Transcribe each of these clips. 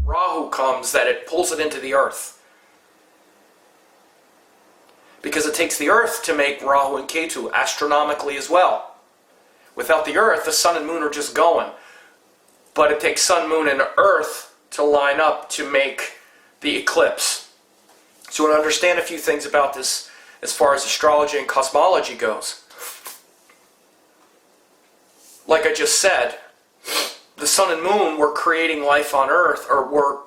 Rahu comes that it pulls it into the earth. Because it takes the earth to make Rahu and Ketu astronomically as well. Without the earth, the sun and moon are just going. But it takes sun, moon, and earth to line up to make the eclipse. So we want to understand a few things about this as far as astrology and cosmology goes. Like I just said, the sun and moon were creating life on earth, or were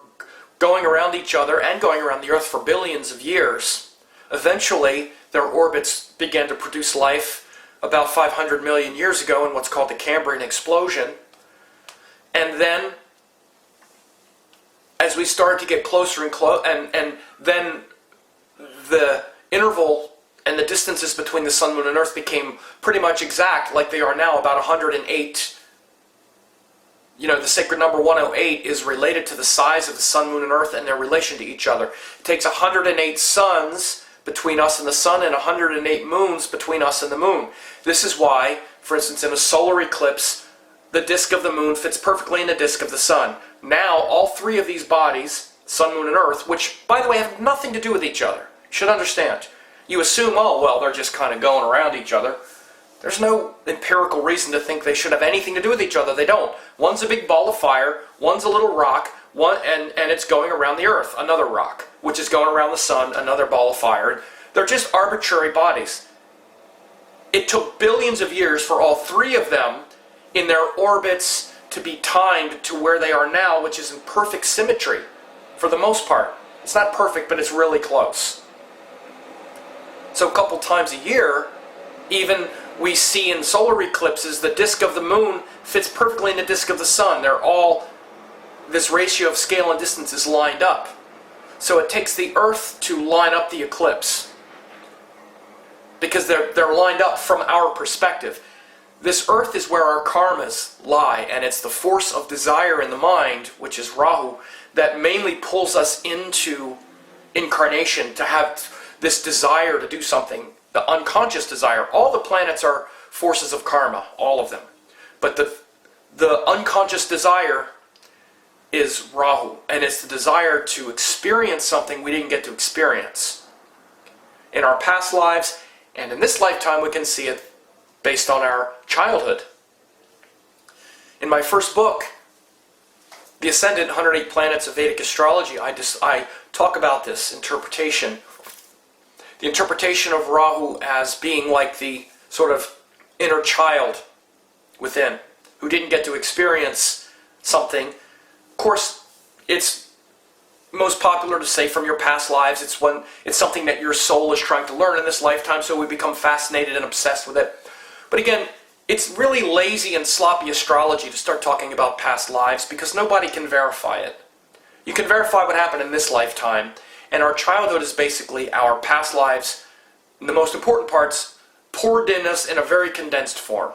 going around each other and going around the earth for billions of years. Eventually, their orbits began to produce life about 500 million years ago in what's called the Cambrian Explosion. And then, as we started to get closer and then the interval and the distances between the sun, moon, and earth became pretty much exact, like they are now, about 108. You know, the sacred number 108 is related to the size of the sun, moon, and earth and their relation to each other. It takes 108 suns between us and the sun and 108 moons between us and the moon. This is why, for instance, in a solar eclipse, the disk of the moon fits perfectly in the disk of the sun. Now, all three of these bodies, sun, moon, and earth, which, by the way, have nothing to do with each other, you should understand. You assume, oh, well, they're just kind of going around each other. There's no empirical reason to think they should have anything to do with each other. They don't. One's a big ball of fire, one's a little rock, and it's going around the earth, another rock, which is going around the sun, another ball of fire. They're just arbitrary bodies. It took billions of years for all three of them in their orbits to be timed to where they are now, which is in perfect symmetry, for the most part. It's not perfect, but it's really close. So a couple times a year, even we see in solar eclipses, the disk of the moon fits perfectly in the disk of the sun. They're all, this ratio of scale and distance is lined up. So it takes the earth to line up the eclipse, because they're lined up from our perspective. This earth is where our karmas lie, and it's the force of desire in the mind, which is Rahu, that mainly pulls us into incarnation, to have this desire to do something, the unconscious desire. All the planets are forces of karma, all of them. But the unconscious desire is Rahu, and it's the desire to experience something we didn't get to experience in our past lives, and in this lifetime we can see it based on our childhood. In my first book, The Ascendant, 108 Planets of Vedic Astrology, I talk about this interpretation. The interpretation of Rahu as being like the sort of inner child within, who didn't get to experience something. Of course, it's most popular to say from your past lives. It's something that your soul is trying to learn in this lifetime, so we become fascinated and obsessed with it. But again, it's really lazy and sloppy astrology to start talking about past lives, because nobody can verify it. You can verify what happened in this lifetime, and our childhood is basically our past lives, the most important parts, poured in us in a very condensed form.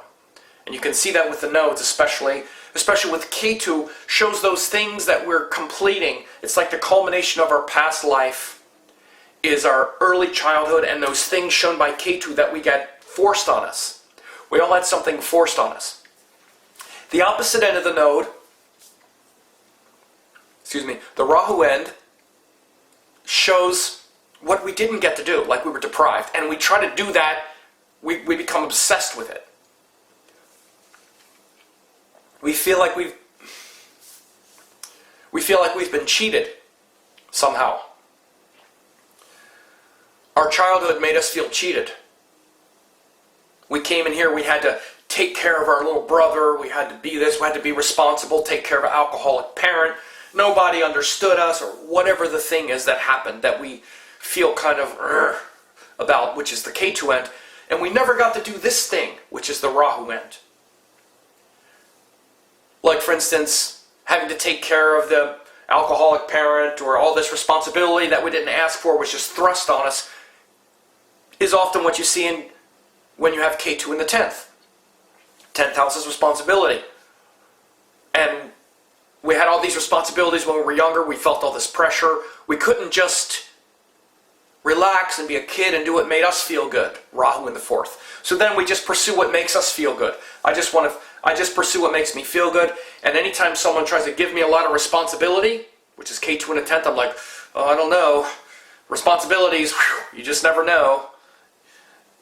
And you can see that with the nodes, especially with Ketu, shows those things that we're completing. It's like the culmination of our past life is our early childhood, and those things shown by Ketu that we get forced on us. We all had something forced on us. The opposite end of the node, the Rahu end, shows what we didn't get to do, like we were deprived. And we try to do that, we become obsessed with it. We feel like we've been cheated somehow. Our childhood made us feel cheated. We came in here, we had to take care of our little brother, we had to be this, we had to be responsible, take care of an alcoholic parent. Nobody understood us, or whatever the thing is that happened that we feel kind of about, which is the Ketu end. And we never got to do this thing, which is the Rahu end. Like, for instance, having to take care of the alcoholic parent, or all this responsibility that we didn't ask for was just thrust on us, is often what you see when you have Ketu in the 10th. 10th house is responsibility. And we had all these responsibilities when we were younger. We felt all this pressure. We couldn't just relax and be a kid and do what made us feel good. Rahu in the 4th. So then we just pursue what makes us feel good. I just pursue what makes me feel good. And anytime someone tries to give me a lot of responsibility, which is K2 in the 10th, I'm like, oh, I don't know. Responsibilities, whew, you just never know.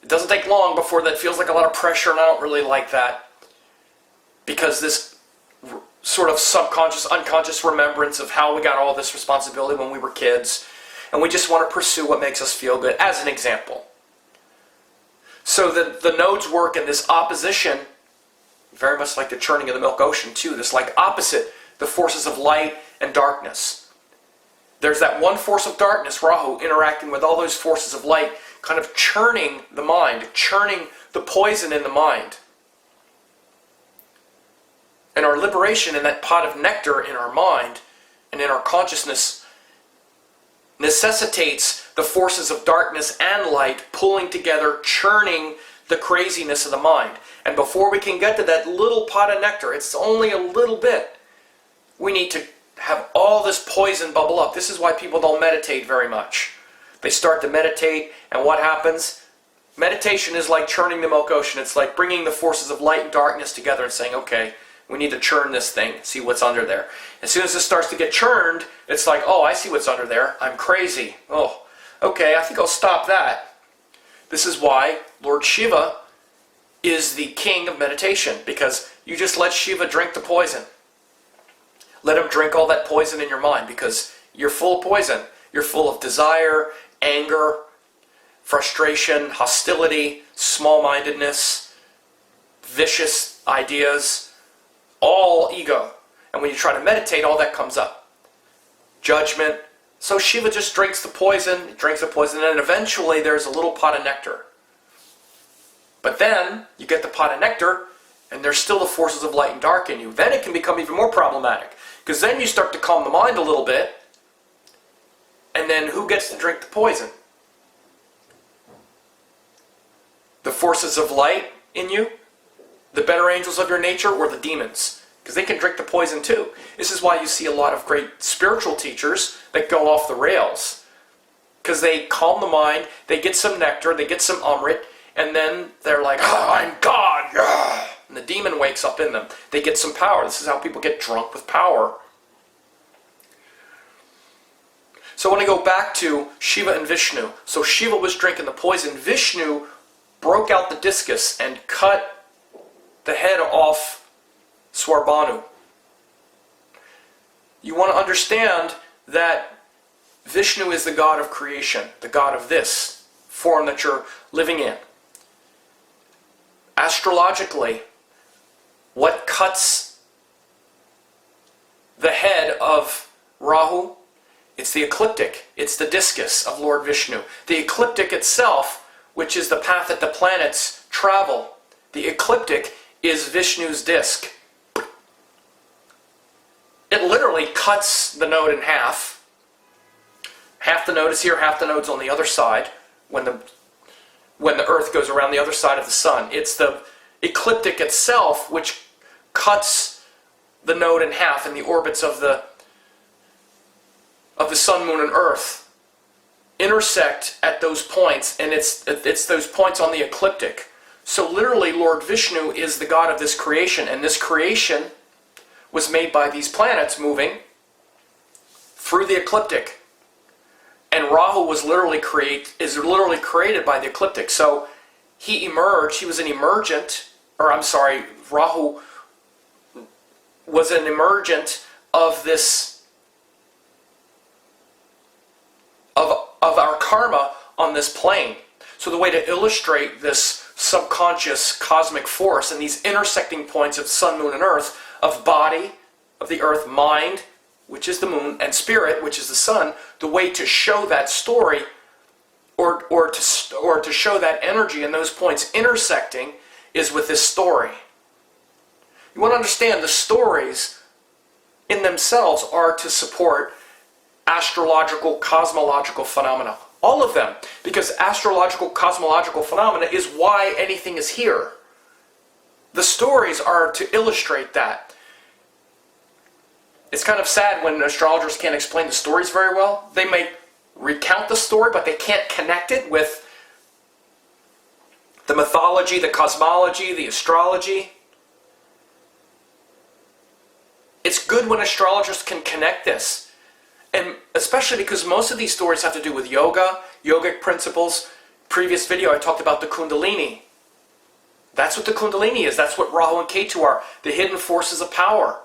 It doesn't take long before that feels like a lot of pressure, and I don't really like that. Because this sort of subconscious, unconscious remembrance of how we got all this responsibility when we were kids, and we just want to pursue what makes us feel good, as an example. So the nodes work in this opposition, very much like the churning of the Milk Ocean too, this like opposite the forces of light and darkness. There's that one force of darkness, Rahu, interacting with all those forces of light, kind of churning the mind, churning the poison in the mind. And our liberation in that pot of nectar in our mind and in our consciousness necessitates the forces of darkness and light pulling together, churning the craziness of the mind. And before we can get to that little pot of nectar, it's only a little bit, we need to have all this poison bubble up. This is why people don't meditate very much. They start to meditate, and what happens? Meditation is like churning the milk ocean. It's like bringing the forces of light and darkness together and saying, okay, we need to churn this thing, see what's under there. As soon as it starts to get churned, it's like, oh, I see what's under there. I'm crazy. Oh, okay, I think I'll stop that. This is why Lord Shiva is the king of meditation, because you just let Shiva drink the poison. Let him drink all that poison in your mind, because you're full of poison. You're full of desire, anger, frustration, hostility, small-mindedness, vicious ideas, all ego. And when you try to meditate, all that comes up. Judgment. So Shiva just drinks the poison, and eventually there's a little pot of nectar. But then you get the pot of nectar, and there's still the forces of light and dark in you. Then it can become even more problematic, because then you start to calm the mind a little bit, and then who gets to drink the poison? The forces of light in you, the better angels of your nature, or the demons? Because they can drink the poison too. This is why you see a lot of great spiritual teachers that go off the rails. Because they calm the mind, they get some nectar, they get some amrit, and then they're like, oh, I'm God! Yeah. And the demon wakes up in them. They get some power. This is how people get drunk with power. So I want to go back to Shiva and Vishnu. So Shiva was drinking the poison. Vishnu broke out the discus and cut the head off Swarbhanu. You want to understand that Vishnu is the god of creation, the god of this form that you're living in. Astrologically, what cuts the head of Rahu? It's the ecliptic. It's the discus of Lord Vishnu. The ecliptic itself, which is the path that the planets travel, the ecliptic is Vishnu's disc. It literally cuts the node in half. Half the node is here, half the node's on the other side when the Earth goes around the other side of the sun. It's the ecliptic itself which cuts the node in half in the orbits of the sun, moon, and Earth intersect at those points, and it's those points on the ecliptic. So literally Lord Vishnu is the god of this creation, and this creation was made by these planets moving through the ecliptic. And Rahu was literally created by the ecliptic. So he emerged, he was an emergent, Rahu was an emergent of this, of our karma on this plane. So the way to illustrate this subconscious cosmic force and these intersecting points of sun, moon, and earth, of body, of the earth, mind, which is the moon, and spirit, which is the sun, the way to show that story or to show that energy and those points intersecting is with this story. You want to understand the stories in themselves are to support astrological, cosmological phenomena. All of them. Because astrological, cosmological phenomena is why anything is here. The stories are to illustrate that. It's kind of sad when astrologers can't explain the stories very well. They make recount the story, but they can't connect it with the mythology, the cosmology, the astrology. It's good when astrologers can connect this. And especially because most of these stories have to do with yoga, yogic principles. Previous video I talked about the Kundalini. That's what the Kundalini is. That's what Rahu and Ketu are. The hidden forces of power.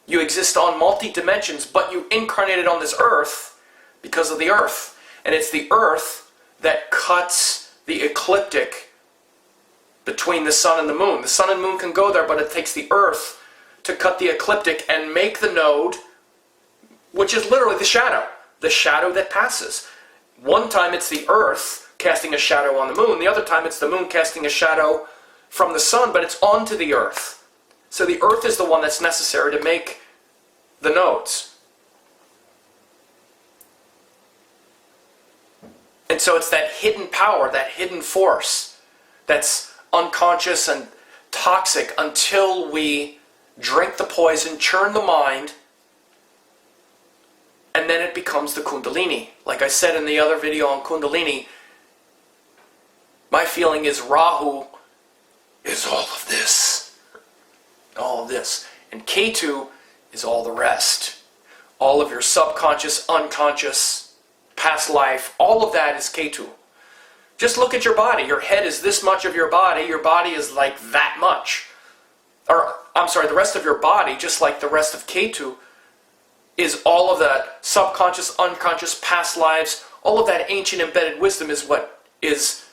You exist on multi-dimensions, but you incarnated on this earth because of the earth. And it's the earth that cuts the ecliptic between the sun and the moon. The sun and moon can go there, but it takes the earth to cut the ecliptic and make the node, which is literally the shadow that passes. One time it's the earth casting a shadow on the moon. The other time it's the moon casting a shadow from the sun, but it's onto the earth. So the earth is the one that's necessary to make the nodes. And so it's that hidden power, that hidden force that's unconscious and toxic until we drink the poison, churn the mind, and then it becomes the Kundalini. Like I said in the other video on Kundalini, my feeling is Rahu is all of this. All of this. And Ketu is all the rest. All of your subconscious, unconscious, past life, all of that is Ketu. Just look at your body. Your head is this much of your body. Your body is like that much. Or, I'm sorry, the rest of your body, just like the rest of Ketu, is all of that subconscious, unconscious, past lives. All of that ancient embedded wisdom is what is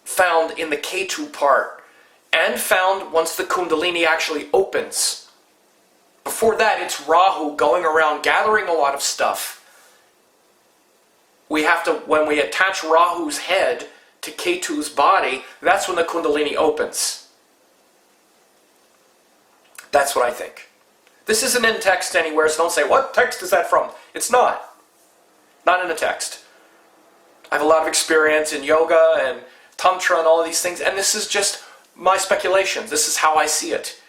found in the Ketu part. And found once the Kundalini actually opens. Before that, it's Rahu going around gathering a lot of stuff. We have to, when we attach Rahu's head to Ketu's body, that's when the Kundalini opens. That's what I think. This isn't in text anywhere, so don't say, what text is that from? It's not. Not in a text. I have a lot of experience in yoga and tantra and all of these things, and this is just my speculations. This is how I see it.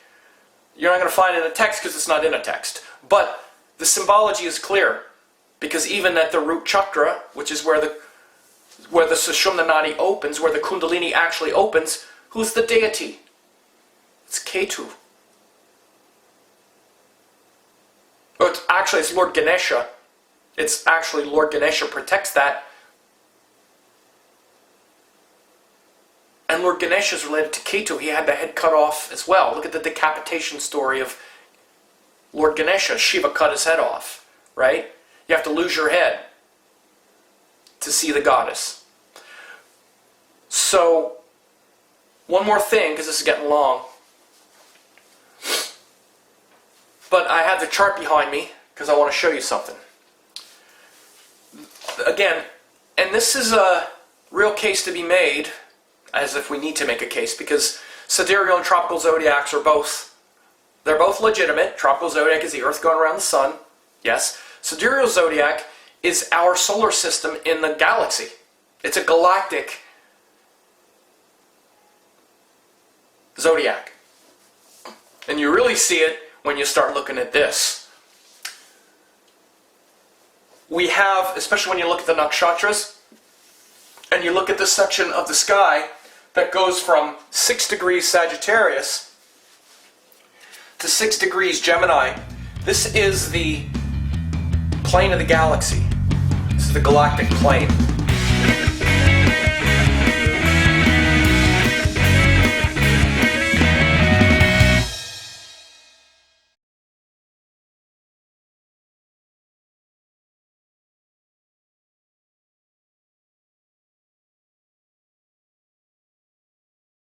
You're not going to find it in a text because it's not in a text. But the symbology is clear. Because even at the root chakra, which is where the Sushumna Nadi opens, where the Kundalini actually opens, who's the deity? It's Ketu. Oh, it's Lord Ganesha. It's actually Lord Ganesha protects that. And Lord Ganesha is related to Ketu. He had the head cut off as well. Look at the decapitation story of Lord Ganesha. Shiva cut his head off, right? You have to lose your head to see the goddess. So, one more thing, because this is getting long. But I have the chart behind me, because I want to show you something. Again, and this is a real case to be made, as if we need to make a case, because sidereal and tropical zodiacs are both, they're both legitimate. Tropical zodiac is the Earth going around the sun, yes. Sidereal zodiac is our solar system in the galaxy. It's a galactic zodiac. And you really see it when you start looking at this. We have, especially when you look at the nakshatras, and you look at this section of the sky that goes from 6 degrees Sagittarius to 6 degrees Gemini. This is the plane of the galaxy. This is the galactic plane.